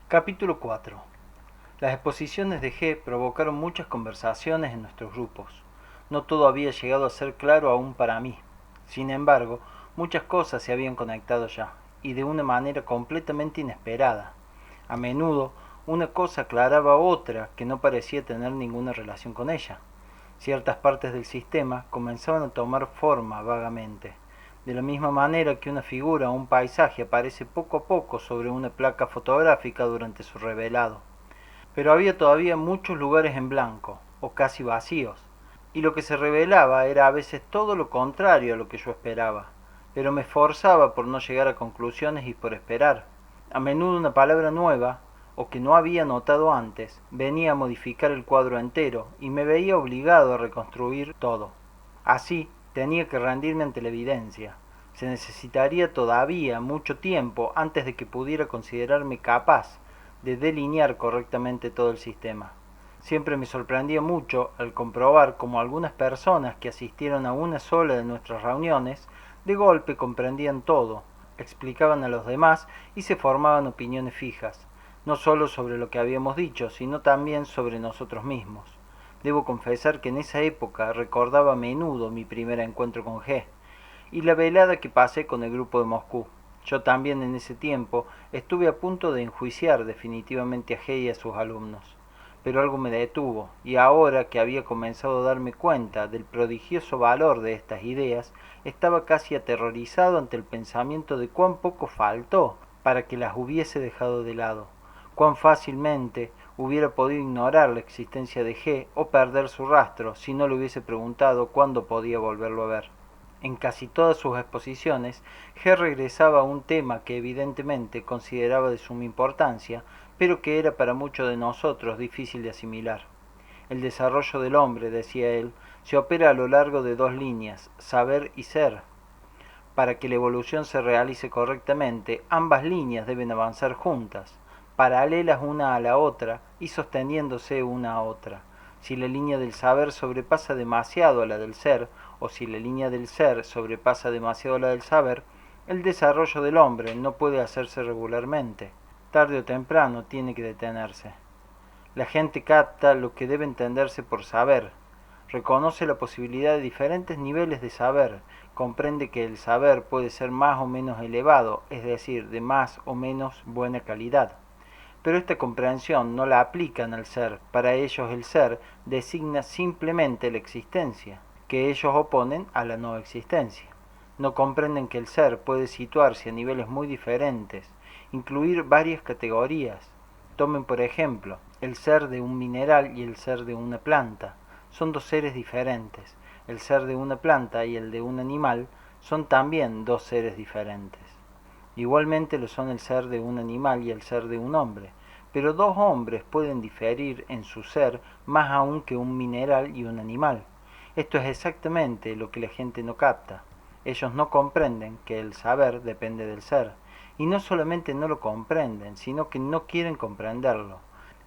Capítulo 4. Las exposiciones de G provocaron muchas conversaciones en nuestros grupos. No todo había llegado a ser claro aún para mí. Sin embargo, muchas cosas se habían conectado ya, y de una manera completamente inesperada. A menudo, una cosa aclaraba a otra que no parecía tener ninguna relación con ella. Ciertas partes del sistema comenzaban a tomar forma vagamente, de la misma manera que una figura o un paisaje aparece poco a poco sobre una placa fotográfica durante su revelado. Pero había todavía muchos lugares en blanco, o casi vacíos, y lo que se revelaba era a veces todo lo contrario a lo que yo esperaba, pero me esforzaba por no llegar a conclusiones y por esperar. A menudo una palabra nueva, o que no había notado antes, venía a modificar el cuadro entero, y me veía obligado a reconstruir todo. Así, tenía que rendirme ante la evidencia. Se necesitaría todavía mucho tiempo antes de que pudiera considerarme capaz de delinear correctamente todo el sistema. Siempre me sorprendía mucho al comprobar cómo algunas personas que asistieron a una sola de nuestras reuniones de golpe comprendían todo, explicaban a los demás y se formaban opiniones fijas, no solo sobre lo que habíamos dicho, sino también sobre nosotros mismos. Debo confesar que en esa época recordaba a menudo mi primer encuentro con G y la velada que pasé con el grupo de Moscú. Yo también en ese tiempo estuve a punto de enjuiciar definitivamente a G y a sus alumnos, pero algo me detuvo, y ahora que había comenzado a darme cuenta del prodigioso valor de estas ideas, estaba casi aterrorizado ante el pensamiento de cuán poco faltó para que las hubiese dejado de lado, cuán fácilmente hubiera podido ignorar la existencia de G o perder su rastro si no le hubiese preguntado cuándo podía volverlo a ver. En casi todas sus exposiciones, G regresaba a un tema que evidentemente consideraba de suma importancia, pero que era para muchos de nosotros difícil de asimilar. El desarrollo del hombre, decía él, se opera a lo largo de dos líneas, saber y ser. Para que la evolución se realice correctamente, ambas líneas deben avanzar juntas, paralelas una a la otra y sosteniéndose una a otra. Si la línea del saber sobrepasa demasiado a la del ser, o si la línea del ser sobrepasa demasiado a la del saber, el desarrollo del hombre no puede hacerse regularmente. Tarde o temprano tiene que detenerse. La gente capta lo que debe entenderse por saber, reconoce la posibilidad de diferentes niveles de saber, comprende que el saber puede ser más o menos elevado, es decir, de más o menos buena calidad. Pero esta comprensión no la aplican al ser, para ellos el ser designa simplemente la existencia, que ellos oponen a la no existencia. No comprenden que el ser puede situarse a niveles muy diferentes, incluir varias categorías. Tomen por ejemplo el ser de un mineral y el ser de una planta. Son dos seres diferentes. El ser de una planta y el de un animal son también dos seres diferentes. Igualmente lo son el ser de un animal y el ser de un hombre, pero dos hombres pueden diferir en su ser más aún que un mineral y un animal. Esto es exactamente lo que la gente no capta. Ellos no comprenden que el saber depende del ser, y no solamente no lo comprenden, sino que no quieren comprenderlo.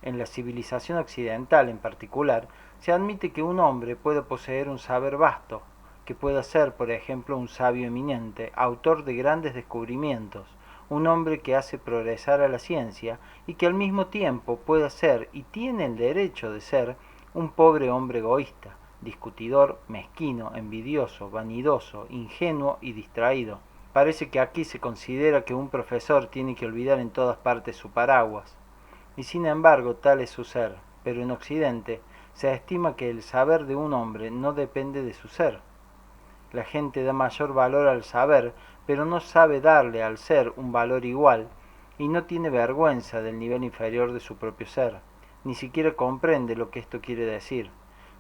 En la civilización occidental en particular, se admite que un hombre puede poseer un saber vasto, que pueda ser, por ejemplo, un sabio eminente, autor de grandes descubrimientos, un hombre que hace progresar a la ciencia y que al mismo tiempo pueda ser y tiene el derecho de ser un pobre hombre egoísta, discutidor, mezquino, envidioso, vanidoso, ingenuo y distraído. Parece que aquí se considera que un profesor tiene que olvidar en todas partes su paraguas, y sin embargo tal es su ser, pero en Occidente se estima que el saber de un hombre no depende de su ser. La gente da mayor valor al saber, pero no sabe darle al ser un valor igual, y no tiene vergüenza del nivel inferior de su propio ser. Ni siquiera comprende lo que esto quiere decir.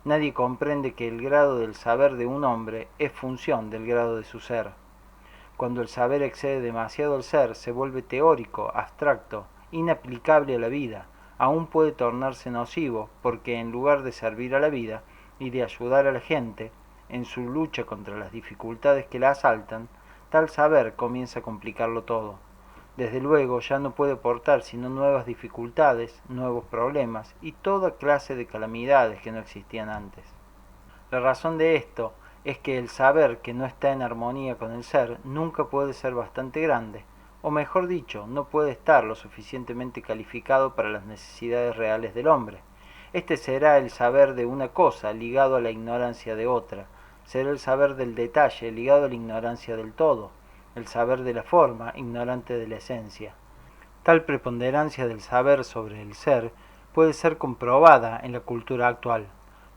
Nadie comprende que el grado del saber de un hombre es función del grado de su ser. Cuando el saber excede demasiado al ser, se vuelve teórico, abstracto, inaplicable a la vida. Aún puede tornarse nocivo, porque en lugar de servir a la vida y de ayudar a la gente en su lucha contra las dificultades que la asaltan, tal saber comienza a complicarlo todo. Desde luego ya no puede aportar sino nuevas dificultades, nuevos problemas y toda clase de calamidades que no existían antes. La razón de esto es que el saber que no está en armonía con el ser nunca puede ser bastante grande, o mejor dicho, no puede estar lo suficientemente calificado para las necesidades reales del hombre. Este será el saber de una cosa ligado a la ignorancia de otra, será el saber del detalle ligado a la ignorancia del todo, el saber de la forma ignorante de la esencia. Tal preponderancia del saber sobre el ser puede ser comprobada en la cultura actual.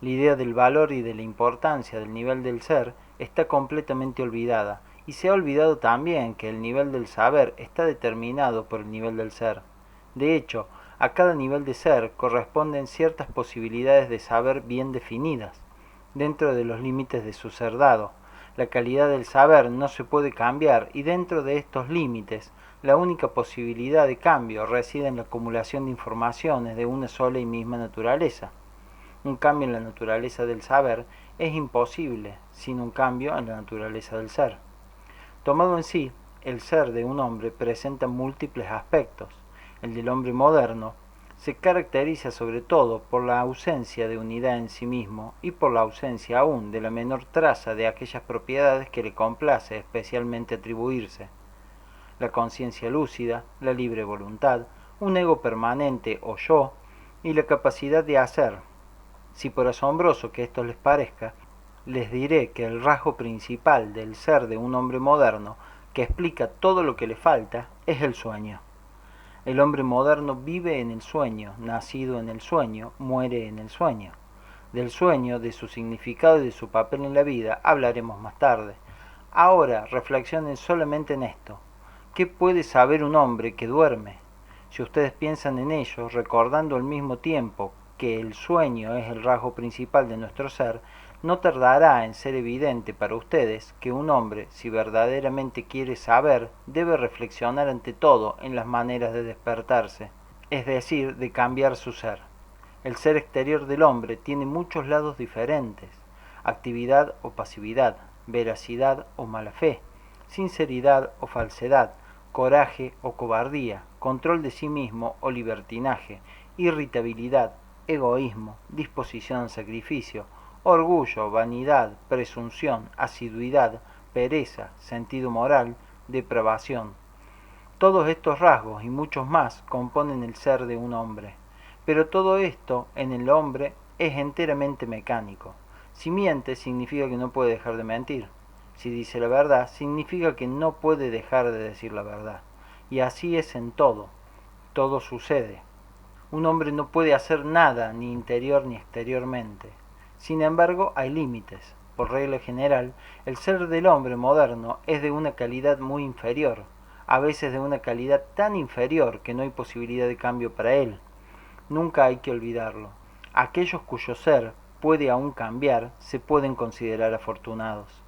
La idea del valor y de la importancia del nivel del ser está completamente olvidada, y se ha olvidado también que el nivel del saber está determinado por el nivel del ser. De hecho, a cada nivel de ser corresponden ciertas posibilidades de saber bien definidas, dentro de los límites de su ser dado. La calidad del saber no se puede cambiar y dentro de estos límites, la única posibilidad de cambio reside en la acumulación de informaciones de una sola y misma naturaleza. Un cambio en la naturaleza del saber es imposible sin un cambio en la naturaleza del ser. Tomado en sí, el ser de un hombre presenta múltiples aspectos. El del hombre moderno se caracteriza sobre todo por la ausencia de unidad en sí mismo y por la ausencia aún de la menor traza de aquellas propiedades que le complace especialmente atribuirse. La conciencia lúcida, la libre voluntad, un ego permanente o yo, y la capacidad de hacer. Si por asombroso que esto les parezca, les diré que el rasgo principal del ser de un hombre moderno, que explica todo lo que le falta, es el sueño. El hombre moderno vive en el sueño, nacido en el sueño, muere en el sueño. Del sueño, de su significado y de su papel en la vida hablaremos más tarde. Ahora reflexionen solamente en esto. ¿Qué puede saber un hombre que duerme? Si ustedes piensan en ello, recordando al mismo tiempo que el sueño es el rasgo principal de nuestro ser, no tardará en ser evidente para ustedes que un hombre, si verdaderamente quiere saber, debe reflexionar ante todo en las maneras de despertarse, es decir, de cambiar su ser. El ser exterior del hombre tiene muchos lados diferentes: actividad o pasividad, veracidad o mala fe, sinceridad o falsedad, coraje o cobardía, control de sí mismo o libertinaje, irritabilidad, egoísmo, disposición al sacrificio, orgullo, vanidad, presunción, asiduidad, pereza, sentido moral, depravación. Todos estos rasgos y muchos más componen el ser de un hombre. Pero todo esto en el hombre es enteramente mecánico. Si miente, significa que no puede dejar de mentir. Si dice la verdad, significa que no puede dejar de decir la verdad. Y así es en todo. Todo sucede. Un hombre no puede hacer nada, ni interior ni exteriormente. Sin embargo, hay límites. Por regla general, el ser del hombre moderno es de una calidad muy inferior, a veces de una calidad tan inferior que no hay posibilidad de cambio para él. Nunca hay que olvidarlo. Aquellos cuyo ser puede aún cambiar se pueden considerar afortunados.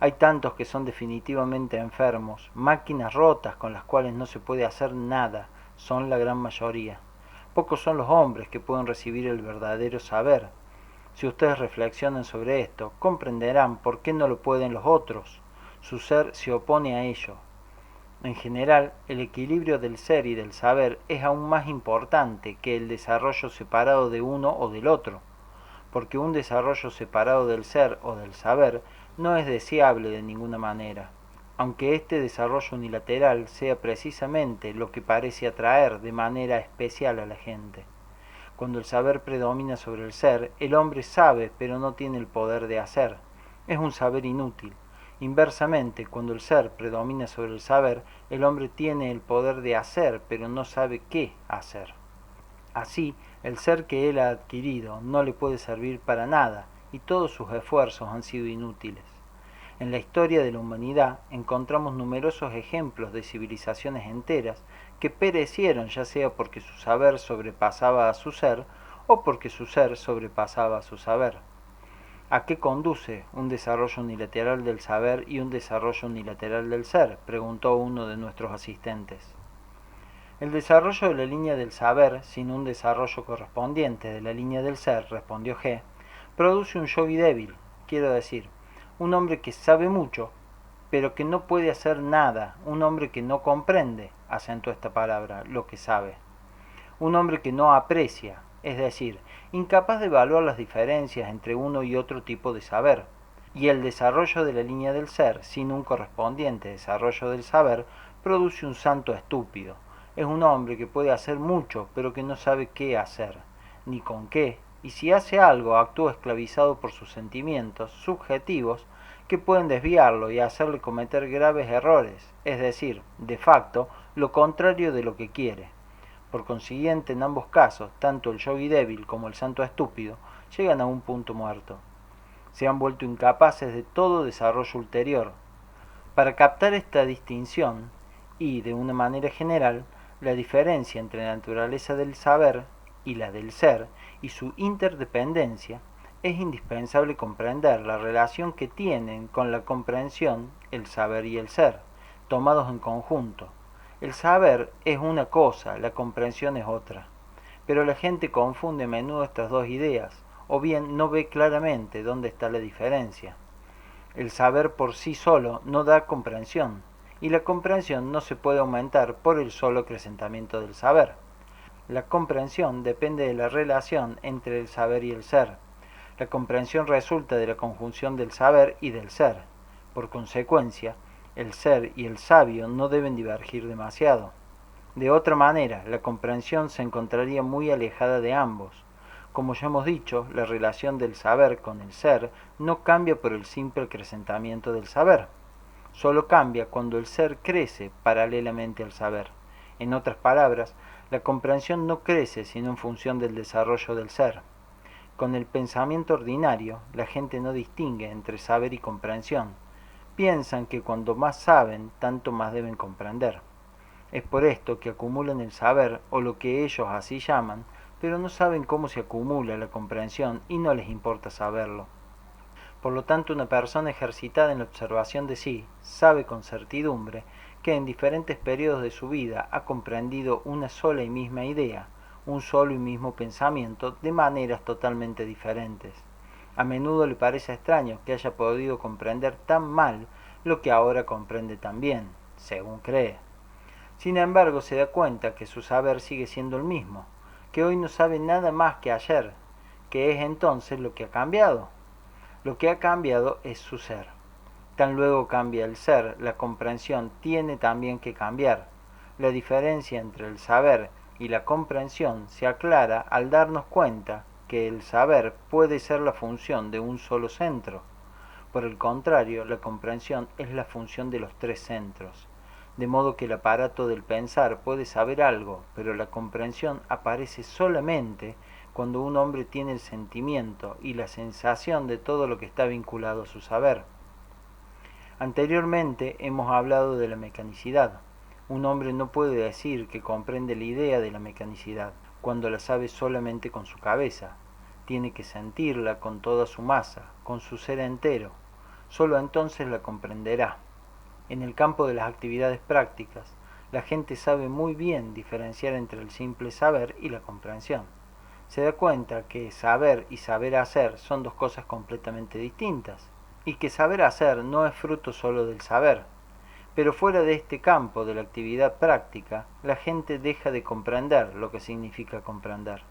Hay tantos que son definitivamente enfermos, máquinas rotas con las cuales no se puede hacer nada, son la gran mayoría. Pocos son los hombres que pueden recibir el verdadero saber. Si ustedes reflexionan sobre esto, comprenderán por qué no lo pueden los otros. Su ser se opone a ello. En general, el equilibrio del ser y del saber es aún más importante que el desarrollo separado de uno o del otro, porque un desarrollo separado del ser o del saber no es deseable de ninguna manera, aunque este desarrollo unilateral sea precisamente lo que parece atraer de manera especial a la gente. Cuando el saber predomina sobre el ser, el hombre sabe pero no tiene el poder de hacer. Es un saber inútil. Inversamente, cuando el ser predomina sobre el saber, el hombre tiene el poder de hacer pero no sabe qué hacer. Así, el ser que él ha adquirido no le puede servir para nada y todos sus esfuerzos han sido inútiles. En la historia de la humanidad encontramos numerosos ejemplos de civilizaciones enteras que perecieron ya sea porque su saber sobrepasaba a su ser o porque su ser sobrepasaba a su saber. ¿A qué conduce un desarrollo unilateral del saber y un desarrollo unilateral del ser?, preguntó uno de nuestros asistentes. El desarrollo de la línea del saber sin un desarrollo correspondiente de la línea del ser, respondió G, produce un yogi débil, quiero decir, un hombre que sabe mucho, pero que no puede hacer nada, un hombre que no comprende, acentuó esta palabra, lo que sabe, un hombre que no aprecia, es decir, incapaz de evaluar las diferencias entre uno y otro tipo de saber. y el desarrollo de la línea del ser, sin un correspondiente desarrollo del saber, produce un santo estúpido. Es un hombre que puede hacer mucho, pero que no sabe qué hacer, ni con qué, y si hace algo actúa esclavizado por sus sentimientos subjetivos que pueden desviarlo y hacerle cometer graves errores, es decir, de facto, lo contrario de lo que quiere. Por consiguiente, en ambos casos, tanto el yogi débil como el santo estúpido llegan a un punto muerto. Se han vuelto incapaces de todo desarrollo ulterior. Para captar esta distinción y, de una manera general, la diferencia entre la naturaleza del saber y la del ser y su interdependencia, es indispensable comprender la relación que tienen con la comprensión el saber y el ser, tomados en conjunto. El saber es una cosa, la comprensión es otra. Pero la gente confunde a menudo estas dos ideas, o bien no ve claramente dónde está la diferencia. El saber por sí solo no da comprensión, y la comprensión no se puede aumentar por el solo acrecentamiento del saber. La comprensión depende de la relación entre el saber y el ser. La comprensión resulta de la conjunción del saber y del ser. Por consecuencia, el ser y el sabio no deben divergir demasiado. De otra manera, la comprensión se encontraría muy alejada de ambos. Como ya hemos dicho, la relación del saber con el ser no cambia por el simple acrecentamiento del saber. Solo cambia cuando el ser crece paralelamente al saber. En otras palabras, la comprensión no crece sino en función del desarrollo del ser. Con el pensamiento ordinario, la gente no distingue entre saber y comprensión. Piensan que cuando más saben, tanto más deben comprender. Es por esto que acumulan el saber, o lo que ellos así llaman, pero no saben cómo se acumula la comprensión y no les importa saberlo. Por lo tanto, una persona ejercitada en la observación de sí sabe con certidumbre que en diferentes periodos de su vida ha comprendido una sola y misma idea, un solo y mismo pensamiento de maneras totalmente diferentes. A menudo le parece extraño que haya podido comprender tan mal lo que ahora comprende tan bien, según cree. Sin embargo, se da cuenta que su saber sigue siendo el mismo, que hoy no sabe nada más que ayer, que es entonces lo que ha cambiado. Lo que ha cambiado es su ser. Tan luego cambia el ser, la comprensión tiene también que cambiar. La diferencia entre el saber y la comprensión se aclara al darnos cuenta que el saber puede ser la función de un solo centro. Por el contrario, la comprensión es la función de los tres centros. De modo que el aparato del pensar puede saber algo, pero la comprensión aparece solamente cuando un hombre tiene el sentimiento y la sensación de todo lo que está vinculado a su saber. Anteriormente hemos hablado de la mecanicidad. Un hombre no puede decir que comprende la idea de la mecanicidad cuando la sabe solamente con su cabeza. Tiene que sentirla con toda su masa, con su ser entero. Solo entonces la comprenderá. En el campo de las actividades prácticas, la gente sabe muy bien diferenciar entre el simple saber y la comprensión. Se da cuenta que saber y saber hacer son dos cosas completamente distintas, y que saber hacer no es fruto solo del saber. Pero fuera de este campo de la actividad práctica, la gente deja de comprender lo que significa comprender.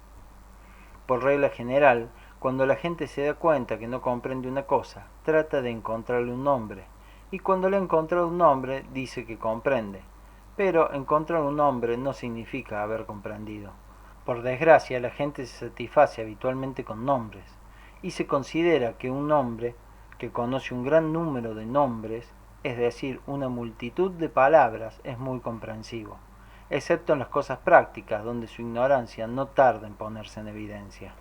Por regla general, cuando la gente se da cuenta que no comprende una cosa, trata de encontrarle un nombre, y cuando le ha encontrado un nombre, dice que comprende. Pero encontrar un nombre no significa haber comprendido. Por desgracia, la gente se satisface habitualmente con nombres, y se considera que un hombre que conoce un gran número de nombres, es decir, una multitud de palabras, es muy comprensivo, excepto en las cosas prácticas, donde su ignorancia no tarda en ponerse en evidencia.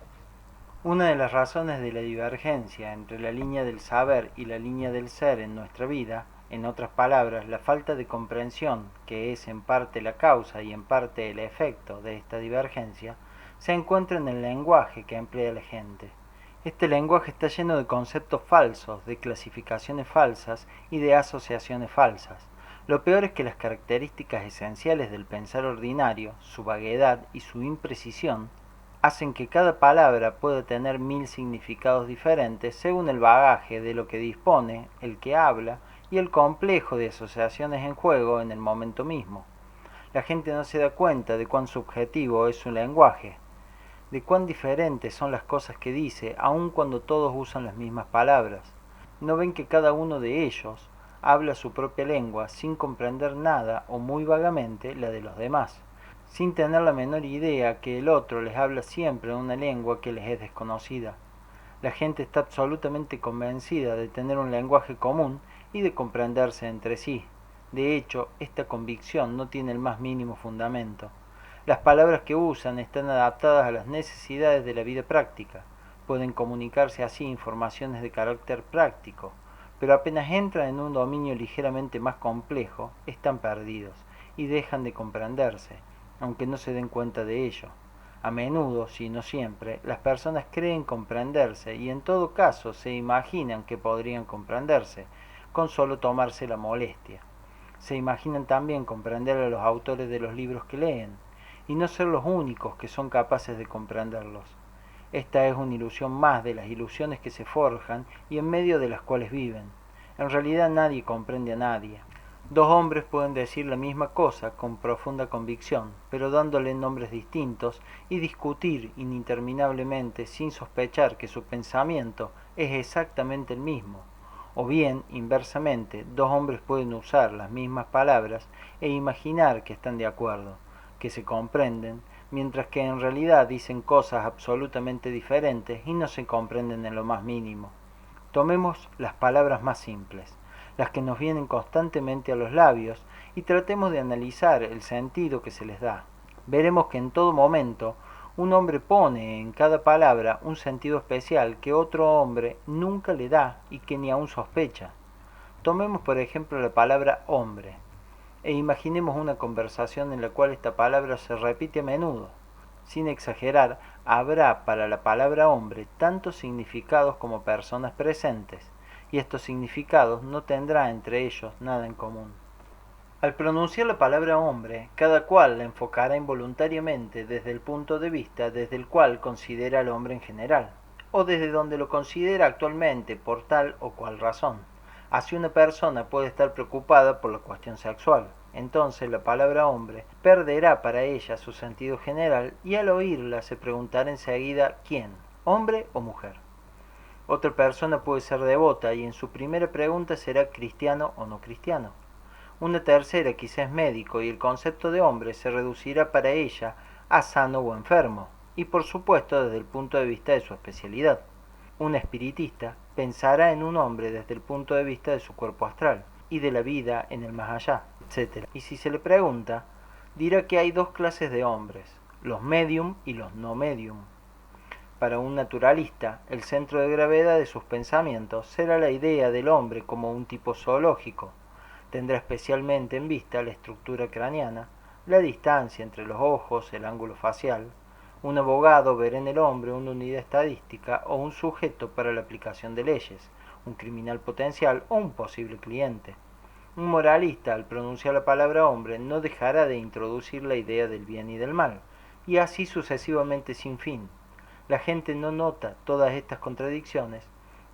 Una de las razones de la divergencia entre la línea del saber y la línea del ser en nuestra vida, en otras palabras, la falta de comprensión, que es en parte la causa y en parte el efecto de esta divergencia, se encuentra en el lenguaje que emplea la gente. Este lenguaje está lleno de conceptos falsos, de clasificaciones falsas y de asociaciones falsas. Lo peor es que las características esenciales del pensar ordinario, su vaguedad y su imprecisión, hacen que cada palabra pueda tener 1000 significados diferentes según el bagaje de lo que dispone el que habla y el complejo de asociaciones en juego en el momento mismo. La gente no se da cuenta de cuán subjetivo es su lenguaje, de cuán diferentes son las cosas que dice, aun cuando todos usan las mismas palabras. ¿No ven que cada uno de ellos habla su propia lengua sin comprender nada o muy vagamente la de los demás, sin tener la menor idea que el otro les habla siempre en una lengua que les es desconocida? La gente está absolutamente convencida de tener un lenguaje común y de comprenderse entre sí. De hecho, esta convicción no tiene el más mínimo fundamento. Las palabras que usan están adaptadas a las necesidades de la vida práctica. Pueden comunicarse así informaciones de carácter práctico, pero apenas entran en un dominio ligeramente más complejo, están perdidos y dejan de comprenderse, aunque no se den cuenta de ello. A menudo, si no siempre, las personas creen comprenderse y en todo caso se imaginan que podrían comprenderse, con solo tomarse la molestia. Se imaginan también comprender a los autores de los libros que leen, y no ser los únicos que son capaces de comprenderlos. Esta es una ilusión más de las ilusiones que se forjan y en medio de las cuales viven. En realidad nadie comprende a nadie. Dos hombres pueden decir la misma cosa con profunda convicción, pero dándole nombres distintos, y discutir ininterminablemente sin sospechar que su pensamiento es exactamente el mismo. O bien, inversamente, dos hombres pueden usar las mismas palabras e imaginar que están de acuerdo, que se comprenden, mientras que en realidad dicen cosas absolutamente diferentes y no se comprenden en lo más mínimo. Tomemos las palabras más simples, las que nos vienen constantemente a los labios, y tratemos de analizar el sentido que se les da. Veremos que en todo momento un hombre pone en cada palabra un sentido especial que otro hombre nunca le da y que ni aún sospecha. Tomemos por ejemplo la palabra hombre, e imaginemos una conversación en la cual esta palabra se repite a menudo. Sin exagerar, habrá para la palabra hombre tantos significados como personas presentes, y estos significados no tendrán entre ellos nada en común. Al pronunciar la palabra hombre, cada cual la enfocará involuntariamente desde el punto de vista desde el cual considera al hombre en general, o desde donde lo considera actualmente por tal o cual razón. Así una persona puede estar preocupada por la cuestión sexual. Entonces la palabra hombre perderá para ella su sentido general y al oírla se preguntará enseguida ¿quién? ¿Hombre o mujer? Otra persona puede ser devota y en su primera pregunta será cristiano o no cristiano. Una tercera quizás médico y el concepto de hombre se reducirá para ella a sano o enfermo, y por supuesto desde el punto de vista de su especialidad. Un espiritista pensará en un hombre desde el punto de vista de su cuerpo astral y de la vida en el más allá, etc. Y si se le pregunta, dirá que hay dos clases de hombres, los medium y los no medium. Para un naturalista, el centro de gravedad de sus pensamientos será la idea del hombre como un tipo zoológico. Tendrá especialmente en vista la estructura craneana, la distancia entre los ojos, el ángulo facial. Un abogado verá en el hombre una unidad estadística o un sujeto para la aplicación de leyes, un criminal potencial o un posible cliente. Un moralista, al pronunciar la palabra hombre, no dejará de introducir la idea del bien y del mal, y así sucesivamente sin fin. La gente no nota todas estas contradicciones,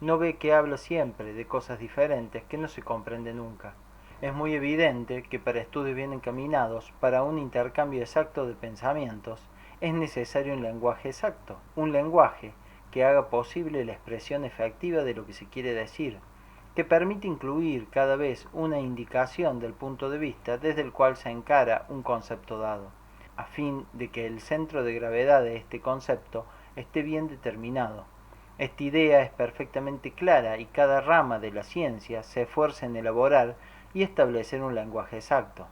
no ve que habla siempre de cosas diferentes que no se comprenden nunca. Es muy evidente que para estudios bien encaminados, para un intercambio exacto de pensamientos, es necesario un lenguaje exacto, un lenguaje que haga posible la expresión efectiva de lo que se quiere decir, que permite incluir cada vez una indicación del punto de vista desde el cual se encara un concepto dado, a fin de que el centro de gravedad de este concepto esté bien determinado. Esta idea es perfectamente clara y cada rama de la ciencia se esfuerza en elaborar y establecer un lenguaje exacto.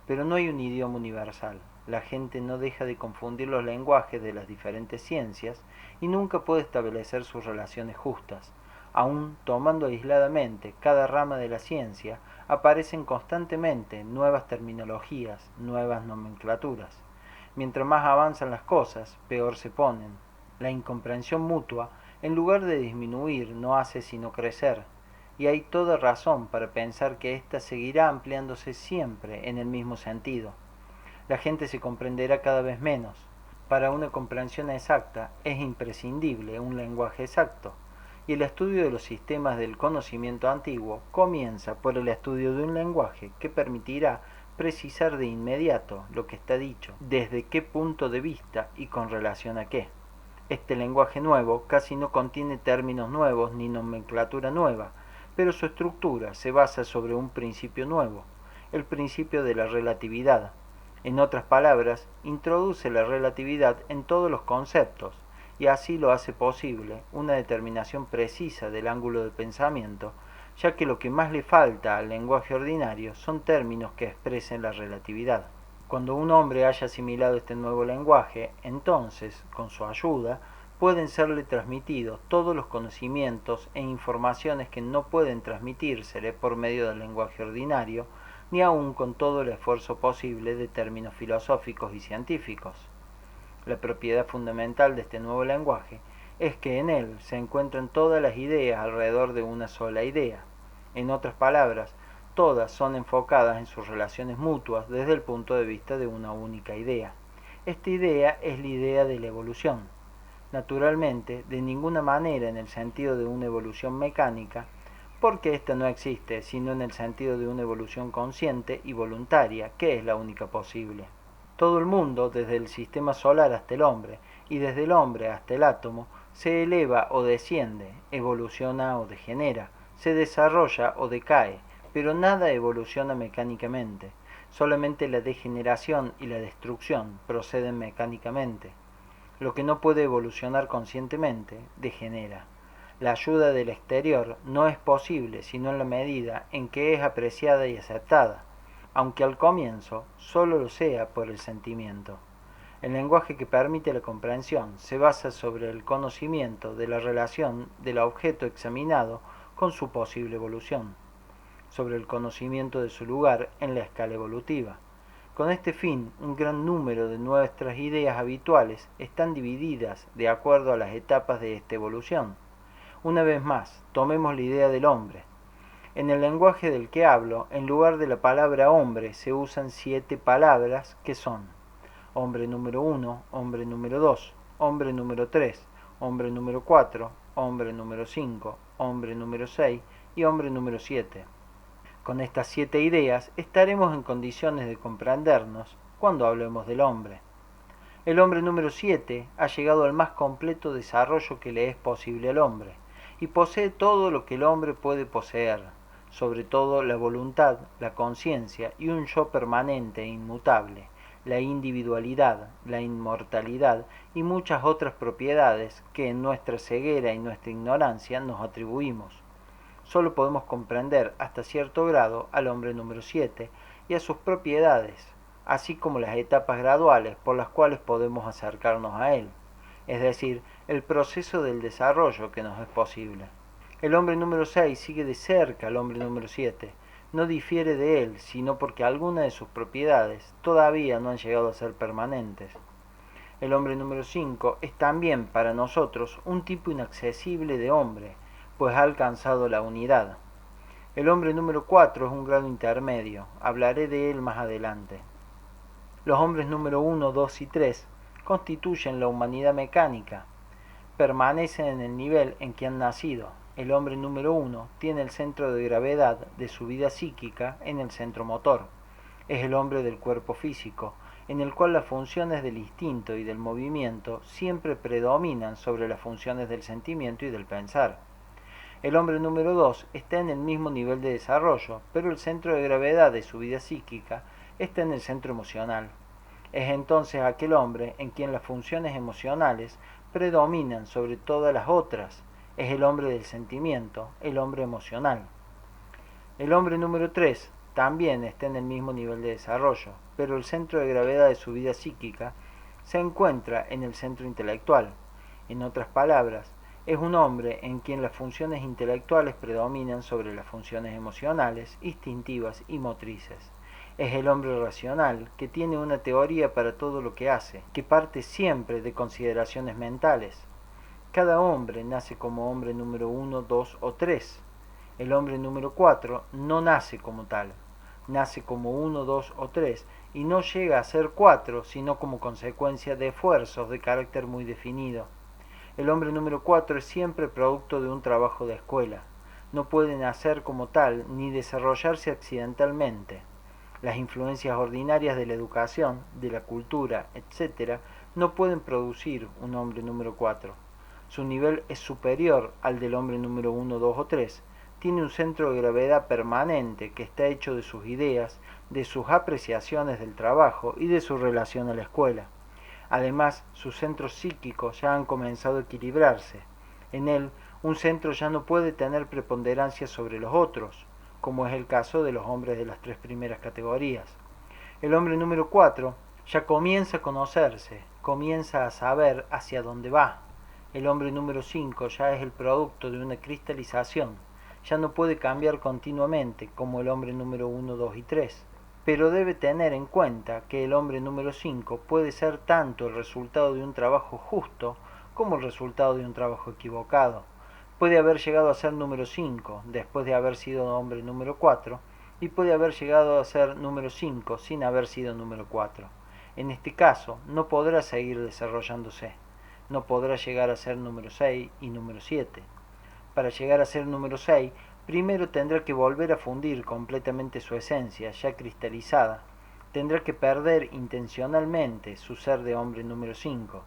Pero no hay un idioma universal. La gente no deja de confundir los lenguajes de las diferentes ciencias y nunca puede establecer sus relaciones justas. Aún tomando aisladamente cada rama de la ciencia, aparecen constantemente nuevas terminologías, nuevas nomenclaturas. Mientras más avanzan las cosas, peor se ponen. La incomprensión mutua, en lugar de disminuir, no hace sino crecer, y hay toda razón para pensar que ésta seguirá ampliándose siempre en el mismo sentido. La gente se comprenderá cada vez menos. Para una comprensión exacta es imprescindible un lenguaje exacto, y el estudio de los sistemas del conocimiento antiguo comienza por el estudio de un lenguaje que permitirá precisar de inmediato lo que está dicho, desde qué punto de vista y con relación a qué. Este lenguaje nuevo casi no contiene términos nuevos ni nomenclatura nueva, pero su estructura se basa sobre un principio nuevo, el principio de la relatividad. En otras palabras, introduce la relatividad en todos los conceptos, y así lo hace posible una determinación precisa del ángulo de pensamiento, ya que lo que más le falta al lenguaje ordinario son términos que expresen la relatividad. Cuando un hombre haya asimilado este nuevo lenguaje, entonces, con su ayuda, pueden serle transmitidos todos los conocimientos e informaciones que no pueden transmitírsele por medio del lenguaje ordinario, ni aun con todo el esfuerzo posible de términos filosóficos y científicos. La propiedad fundamental de este nuevo lenguaje es que en él se encuentran todas las ideas alrededor de una sola idea. En otras palabras, todas son enfocadas en sus relaciones mutuas desde el punto de vista de una única idea. Esta idea es la idea de la evolución. Naturalmente, de ninguna manera en el sentido de una evolución mecánica, porque ésta no existe, sino en el sentido de una evolución consciente y voluntaria, que es la única posible. Todo el mundo, desde el sistema solar hasta el hombre, y desde el hombre hasta el átomo, se eleva o desciende, evoluciona o degenera, se desarrolla o decae, pero nada evoluciona mecánicamente. Solamente la degeneración y la destrucción proceden mecánicamente. Lo que no puede evolucionar conscientemente, degenera. La ayuda del exterior no es posible sino en la medida en que es apreciada y aceptada, aunque al comienzo solo lo sea por el sentimiento. El lenguaje que permite la comprensión se basa sobre el conocimiento de la relación del objeto examinado con su posible evolución, sobre el conocimiento de su lugar en la escala evolutiva. Con este fin, un gran número de nuestras ideas habituales están divididas de acuerdo a las etapas de esta evolución. Una vez más, tomemos la idea del hombre. En el lenguaje del que hablo, en lugar de la palabra hombre se usan 7 palabras que son hombre número 1, hombre número 2, hombre número 3, hombre número 4, hombre número 5, hombre número 6 y hombre número 7. Con estas 7 ideas estaremos en condiciones de comprendernos cuando hablemos del hombre. El hombre número 7 ha llegado al más completo desarrollo que le es posible al hombre, y posee todo lo que el hombre puede poseer, sobre todo la voluntad, la conciencia y un yo permanente e inmutable, la individualidad, la inmortalidad y muchas otras propiedades que en nuestra ceguera y nuestra ignorancia nos atribuimos. Solo podemos comprender hasta cierto grado al hombre número 7 y a sus propiedades, así como las etapas graduales por las cuales podemos acercarnos a él, es decir, el proceso del desarrollo que nos es posible. El hombre número 6 sigue de cerca al hombre número 7, no difiere de él, sino porque algunas de sus propiedades todavía no han llegado a ser permanentes. El hombre número 5 es también para nosotros un tipo inaccesible de hombre, pues ha alcanzado la unidad. El hombre número 4 es un grado intermedio, hablaré de él más adelante. Los hombres número 1, 2 y 3 constituyen la humanidad mecánica, permanecen en el nivel en que han nacido. El hombre número 1 tiene el centro de gravedad de su vida psíquica en el centro motor. Es el hombre del cuerpo físico, en el cual las funciones del instinto y del movimiento siempre predominan sobre las funciones del sentimiento y del pensar. El hombre número 2 está en el mismo nivel de desarrollo, pero el centro de gravedad de su vida psíquica está en el centro emocional. Es entonces aquel hombre en quien las funciones emocionales predominan sobre todas las otras. Es el hombre del sentimiento, el hombre emocional. El hombre número 3 también está en el mismo nivel de desarrollo, pero el centro de gravedad de su vida psíquica se encuentra en el centro intelectual. En otras palabras, es un hombre en quien las funciones intelectuales predominan sobre las funciones emocionales, instintivas y motrices. Es el hombre racional que tiene una teoría para todo lo que hace, que parte siempre de consideraciones mentales. Cada hombre nace como hombre número 1, 2 o 3. El hombre número 4 no nace como tal, nace como 1, 2 o 3 y no llega a ser 4 sino como consecuencia de esfuerzos de carácter muy definido. El hombre número 4 es siempre producto de un trabajo de escuela. No puede nacer como tal ni desarrollarse accidentalmente. Las influencias ordinarias de la educación, de la cultura, etc., no pueden producir un hombre número 4. Su nivel es superior al del hombre número 1, 2 o 3. tiene un centro de gravedad permanente que está hecho de sus ideas, de sus apreciaciones del trabajo y de su relación a la escuela. Además, sus centros psíquicos ya han comenzado a equilibrarse. En él, un centro ya no puede tener preponderancia sobre los otros, como es el caso de los hombres de las tres primeras categorías. El hombre número 4 ya comienza a conocerse, comienza a saber hacia dónde va. El hombre número 5 ya es el producto de una cristalización, ya no puede cambiar continuamente como el hombre número 1, 2 y 3. Pero debe tener en cuenta que el hombre número 5 puede ser tanto el resultado de un trabajo justo como el resultado de un trabajo equivocado. Puede haber llegado a ser número 5 después de haber sido hombre número 4 y puede haber llegado a ser número 5 sin haber sido número 4. En este caso, no podrá seguir desarrollándose. No podrá llegar a ser número 6 y número 7. Para llegar a ser número 6, primero tendrá que volver a fundir completamente su esencia, ya cristalizada. Tendrá que perder intencionalmente su ser de hombre número 5.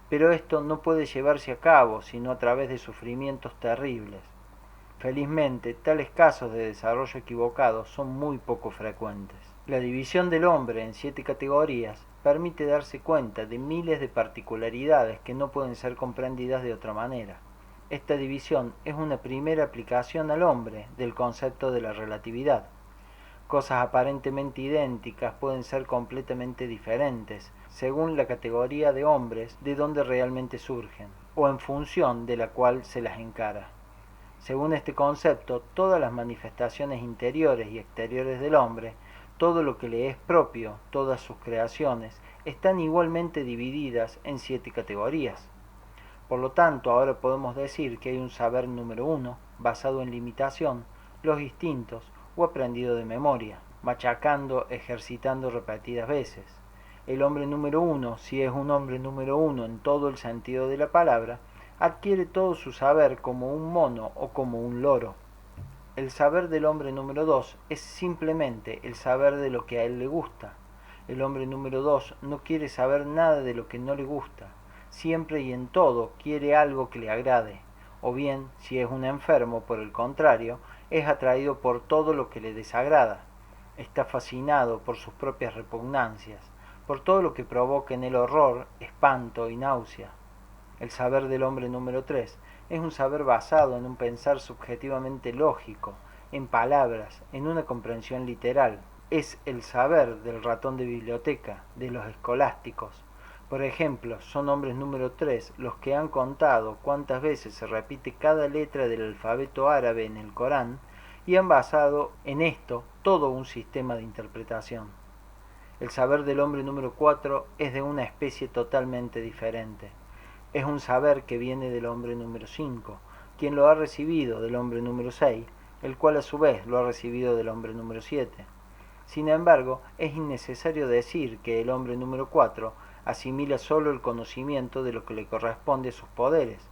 Pero esto no puede llevarse a cabo sino a través de sufrimientos terribles. Felizmente, tales casos de desarrollo equivocado son muy poco frecuentes. La división del hombre en 7 categorías permite darse cuenta de miles de particularidades que no pueden ser comprendidas de otra manera. Esta división es una primera aplicación al hombre del concepto de la relatividad. Cosas aparentemente idénticas pueden ser completamente diferentes según la categoría de hombres de donde realmente surgen, o en función de la cual se las encara. Según este concepto, todas las manifestaciones interiores y exteriores del hombre, todo lo que le es propio, todas sus creaciones, están igualmente divididas en 7 categorías. Por lo tanto, ahora podemos decir que hay un saber número 1, basado en la imitación, los instintos o aprendido de memoria, machacando, ejercitando repetidas veces. El hombre número 1, si es un hombre número 1 en todo el sentido de la palabra, adquiere todo su saber como un mono o como un loro. El saber del hombre número 2 es simplemente el saber de lo que a él le gusta. El hombre número 2 no quiere saber nada de lo que no le gusta. Siempre y en todo quiere algo que le agrade. O bien, si es un enfermo, por el contrario, es atraído por todo lo que le desagrada. Está fascinado por sus propias repugnancias, por todo lo que provoca en él horror, espanto y náusea. El saber del hombre número 3 es un saber basado en un pensar subjetivamente lógico, en palabras, en una comprensión literal. Es el saber del ratón de biblioteca, de los escolásticos. Por ejemplo, son hombres número 3 los que han contado cuántas veces se repite cada letra del alfabeto árabe en el Corán y han basado en esto todo un sistema de interpretación. El saber del hombre número 4 es de una especie totalmente diferente. Es un saber que viene del hombre número 5, quien lo ha recibido del hombre número 6, el cual a su vez lo ha recibido del hombre número 7. Sin embargo, es innecesario decir que el hombre número 4 asimila solo el conocimiento de lo que le corresponde a sus poderes.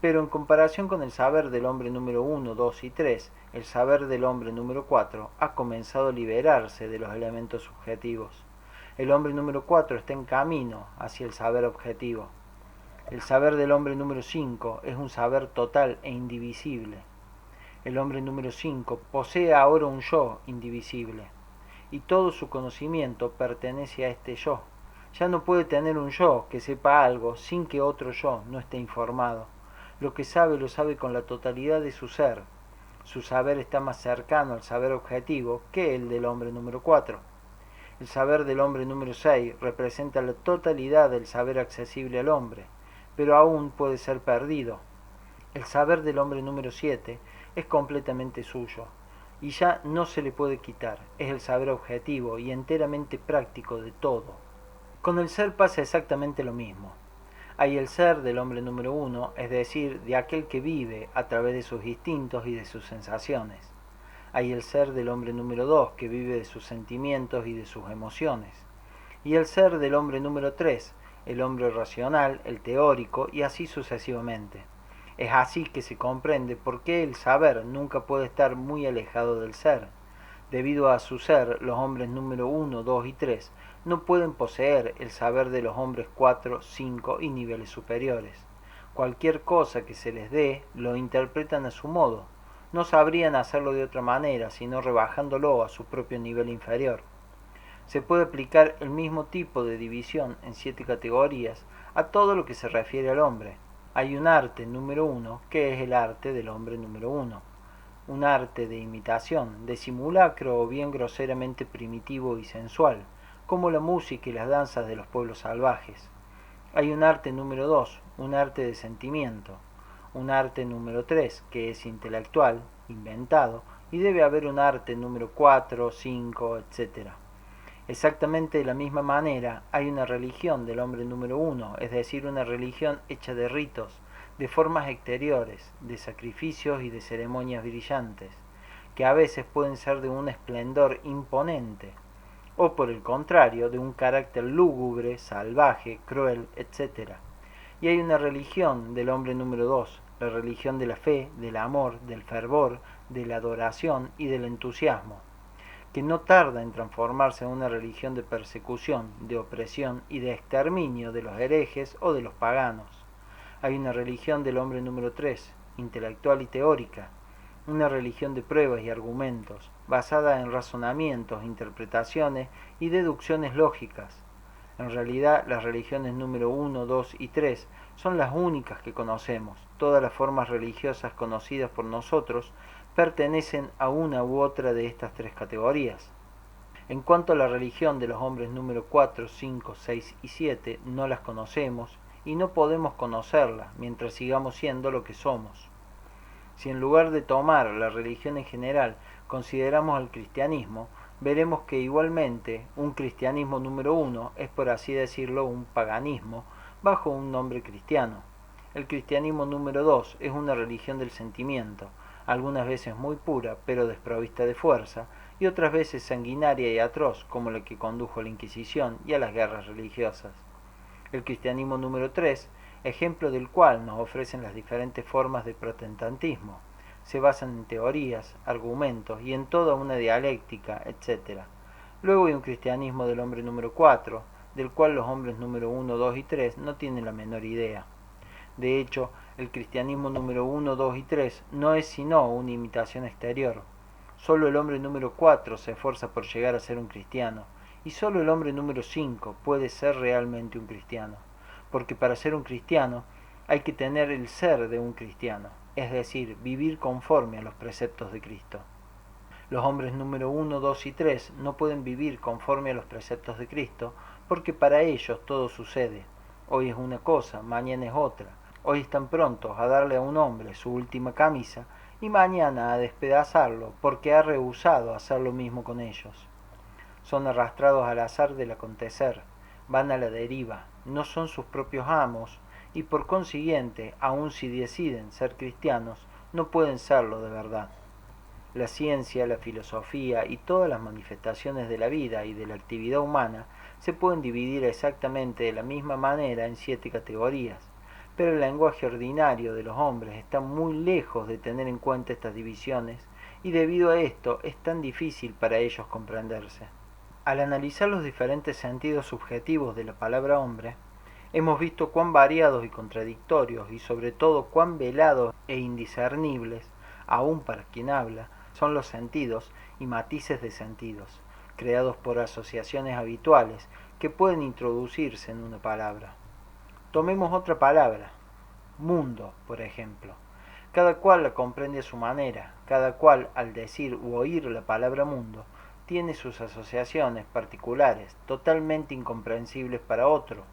Pero en comparación con el saber del hombre número 1, 2 y 3, el saber del hombre número 4 ha comenzado a liberarse de los elementos subjetivos. El hombre número 4 está en camino hacia el saber objetivo. El saber del hombre número 5 es un saber total e indivisible. El hombre número 5 posee ahora un yo indivisible, y todo su conocimiento pertenece a este yo. Ya no puede tener un yo que sepa algo sin que otro yo no esté informado. Lo que sabe lo sabe con la totalidad de su ser. Su saber está más cercano al saber objetivo que el del hombre número 4. El saber del hombre número 6 representa la totalidad del saber accesible al hombre, pero aún puede ser perdido. El saber del hombre número 7 es completamente suyo, y ya no se le puede quitar. Es el saber objetivo y enteramente práctico de todo. Con el ser pasa exactamente lo mismo. Hay el ser del hombre número 1, es decir, de aquel que vive a través de sus instintos y de sus sensaciones. Hay el ser del hombre número 2, que vive de sus sentimientos y de sus emociones. Y el ser del hombre número 3, el hombre racional, el teórico y así sucesivamente. Es así que se comprende por qué el saber nunca puede estar muy alejado del ser. Debido a su ser, los hombres número 1, 2 y 3 no pueden poseer el saber de los hombres 4, 5 y niveles superiores. Cualquier cosa que se les dé, lo interpretan a su modo. no sabrían hacerlo de otra manera, sino rebajándolo a su propio nivel inferior. Se puede aplicar el mismo tipo de división en 7 categorías a todo lo que se refiere al hombre. Hay un arte número 1, que es el arte del hombre número 1. Un arte de imitación, de simulacro o bien groseramente primitivo y sensual, como la música y las danzas de los pueblos salvajes. Hay un arte número 2, un arte de sentimiento. Un arte número 3, que es intelectual, inventado, y debe haber un arte número 4, 5, etc. Exactamente de la misma manera, hay una religión del hombre número 1, es decir, una religión hecha de ritos, de formas exteriores, de sacrificios y de ceremonias brillantes, que a veces pueden ser de un esplendor imponente, o por el contrario, de un carácter lúgubre, salvaje, cruel, etc. Y hay una religión del hombre número 2, la religión de la fe, del amor, del fervor, de la adoración y del entusiasmo, que no tarda en transformarse en una religión de persecución, de opresión y de exterminio de los herejes o de los paganos. Hay una religión del hombre número 3, intelectual y teórica, una religión de pruebas y argumentos, basada en razonamientos, interpretaciones y deducciones lógicas. En realidad, las religiones número 1, 2 y 3 son las únicas que conocemos. Todas las formas religiosas conocidas por nosotros pertenecen a una u otra de estas 3 categorías. En cuanto a la religión de los hombres número 4, 5, 6 y 7, no las conocemos y no podemos conocerlas mientras sigamos siendo lo que somos. Si en lugar de tomar la religión en general consideramos el cristianismo, veremos que igualmente un cristianismo número 1 es, por así decirlo, un paganismo bajo un nombre cristiano. El cristianismo número 2 es una religión del sentimiento, algunas veces muy pura pero desprovista de fuerza, y otras veces sanguinaria y atroz, como la que condujo a la Inquisición y a las guerras religiosas. El cristianismo número 3, ejemplo del cual nos ofrecen las diferentes formas de protestantismo, se basan en teorías, argumentos y en toda una dialéctica, etc. Luego hay un cristianismo del hombre número 4, del cual los hombres número 1, 2 y 3 no tienen la menor idea. De hecho, el cristianismo número 1, 2 y 3 no es sino una imitación exterior. Solo el hombre número 4 se esfuerza por llegar a ser un cristiano, y solo el hombre número 5 puede ser realmente un cristiano, porque para ser un cristiano hay que tener el ser de un cristiano, es decir, vivir conforme a los preceptos de Cristo. Los hombres número 1, 2 y 3 no pueden vivir conforme a los preceptos de Cristo, porque para ellos todo sucede. Hoy es una cosa, mañana es otra. Hoy están prontos a darle a un hombre su última camisa y mañana a despedazarlo porque ha rehusado hacer lo mismo con ellos. Son arrastrados al azar del acontecer, van a la deriva, no son sus propios amos y por consiguiente, aun si deciden ser cristianos, no pueden serlo de verdad. La ciencia, la filosofía y todas las manifestaciones de la vida y de la actividad humana se pueden dividir exactamente de la misma manera en 7 categorías, pero el lenguaje ordinario de los hombres está muy lejos de tener en cuenta estas divisiones y debido a esto es tan difícil para ellos comprenderse. Al analizar los diferentes sentidos subjetivos de la palabra hombre, hemos visto cuán variados y contradictorios y sobre todo cuán velados e indiscernibles, aun para quien habla, son los sentidos y matices de sentidos, creados por asociaciones habituales que pueden introducirse en una palabra. Tomemos otra palabra, mundo, por ejemplo. Cada cual la comprende a su manera, cada cual al decir u oír la palabra mundo, tiene sus asociaciones particulares, totalmente incomprensibles para otro.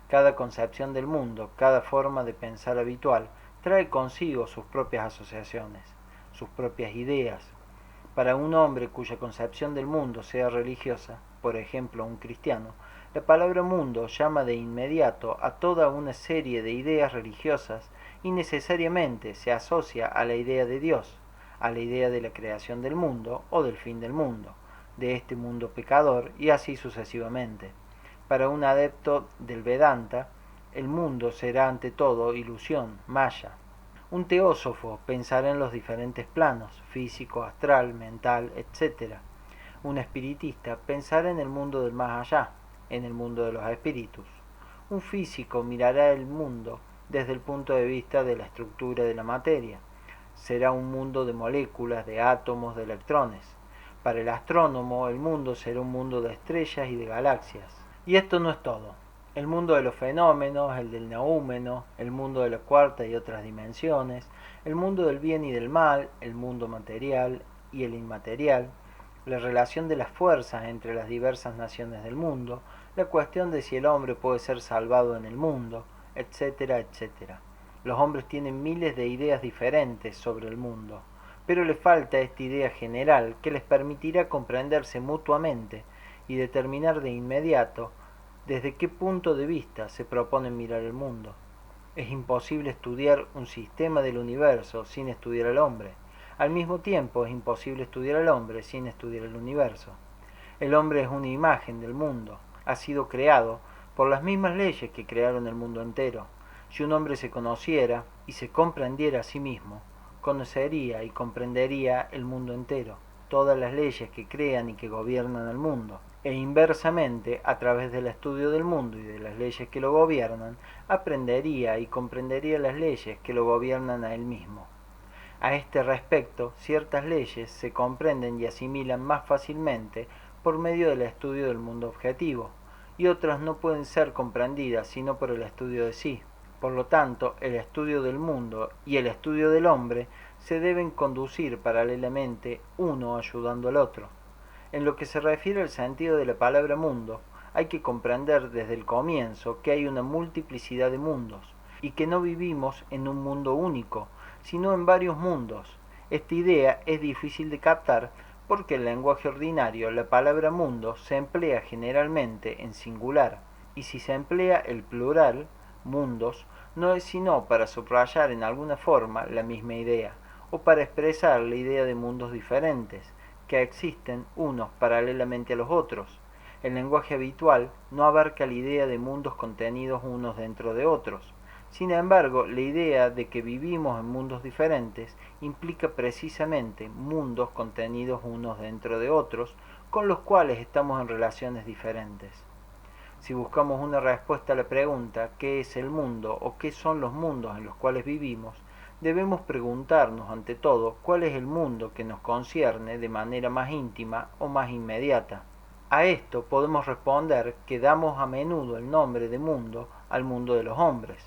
Cada concepción del mundo, cada forma de pensar habitual, trae consigo sus propias asociaciones, sus propias ideas. Para un hombre cuya concepción del mundo sea religiosa, por ejemplo un cristiano, la palabra mundo llama de inmediato a toda una serie de ideas religiosas y necesariamente se asocia a la idea de Dios, a la idea de la creación del mundo o del fin del mundo, de este mundo pecador y así sucesivamente. Para un adepto del Vedanta, el mundo será ante todo ilusión, maya. Un teósofo pensará en los diferentes planos, físico, astral, mental, etc. Un espiritista pensará en el mundo del más allá, en el mundo de los espíritus. Un físico mirará el mundo desde el punto de vista de la estructura de la materia. será un mundo de moléculas, de átomos, de electrones. Para el astrónomo, el mundo será un mundo de estrellas y de galaxias. Y esto no es todo. El mundo de los fenómenos, el del noúmeno, el mundo de la cuarta y otras dimensiones, el mundo del bien y del mal, el mundo material y el inmaterial, la relación de las fuerzas entre las diversas naciones del mundo, la cuestión de si el hombre puede ser salvado en el mundo, etcétera, etcétera. Los hombres tienen miles de ideas diferentes sobre el mundo, pero les falta esta idea general que les permitirá comprenderse mutuamente y determinar de inmediato desde qué punto de vista se proponen mirar el mundo. Es imposible estudiar un sistema del universo sin estudiar al hombre. Al mismo tiempo es imposible estudiar al hombre sin estudiar el universo. El hombre es una imagen del mundo. Ha sido creado por las mismas leyes que crearon el mundo entero. Si un hombre se conociera y se comprendiera a sí mismo, conocería y comprendería el mundo entero, todas las leyes que crean y que gobiernan el mundo. E inversamente, a través del estudio del mundo y de las leyes que lo gobiernan, aprendería y comprendería las leyes que lo gobiernan a él mismo. A este respecto, ciertas leyes se comprenden y asimilan más fácilmente por medio del estudio del mundo objetivo, y otras no pueden ser comprendidas sino por el estudio de sí. Por lo tanto, el estudio del mundo y el estudio del hombre se deben conducir paralelamente, uno ayudando al otro. En lo que se refiere al sentido de la palabra mundo, hay que comprender desde el comienzo que hay una multiplicidad de mundos, y que no vivimos en un mundo único, sino en varios mundos. Esta idea es difícil de captar porque en el lenguaje ordinario la palabra mundo se emplea generalmente en singular, y si se emplea el plural, mundos, no es sino para subrayar en alguna forma la misma idea, o para expresar la idea de mundos diferentes, que existen unos paralelamente a los otros. El lenguaje habitual no abarca la idea de mundos contenidos unos dentro de otros. Sin embargo, la idea de que vivimos en mundos diferentes implica precisamente mundos contenidos unos dentro de otros, con los cuales estamos en relaciones diferentes. Si buscamos una respuesta a la pregunta ¿qué es el mundo o qué son los mundos en los cuales vivimos?, debemos preguntarnos ante todo cuál es el mundo que nos concierne de manera más íntima o más inmediata. A esto podemos responder que damos a menudo el nombre de mundo al mundo de los hombres,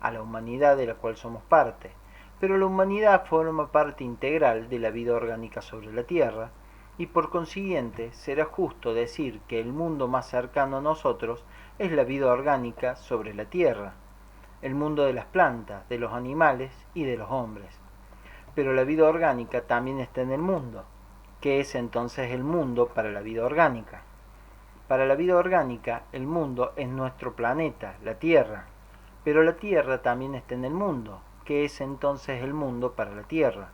a la humanidad de la cual somos parte, pero la humanidad forma parte integral de la vida orgánica sobre la Tierra, y por consiguiente será justo decir que el mundo más cercano a nosotros es la vida orgánica sobre la Tierra, el mundo de las plantas, de los animales y de los hombres. Pero la vida orgánica también está en el mundo. ¿Qué es entonces el mundo para la vida orgánica? Para la vida orgánica, el mundo es nuestro planeta, la Tierra. Pero la Tierra también está en el mundo. ¿Qué es entonces el mundo para la Tierra?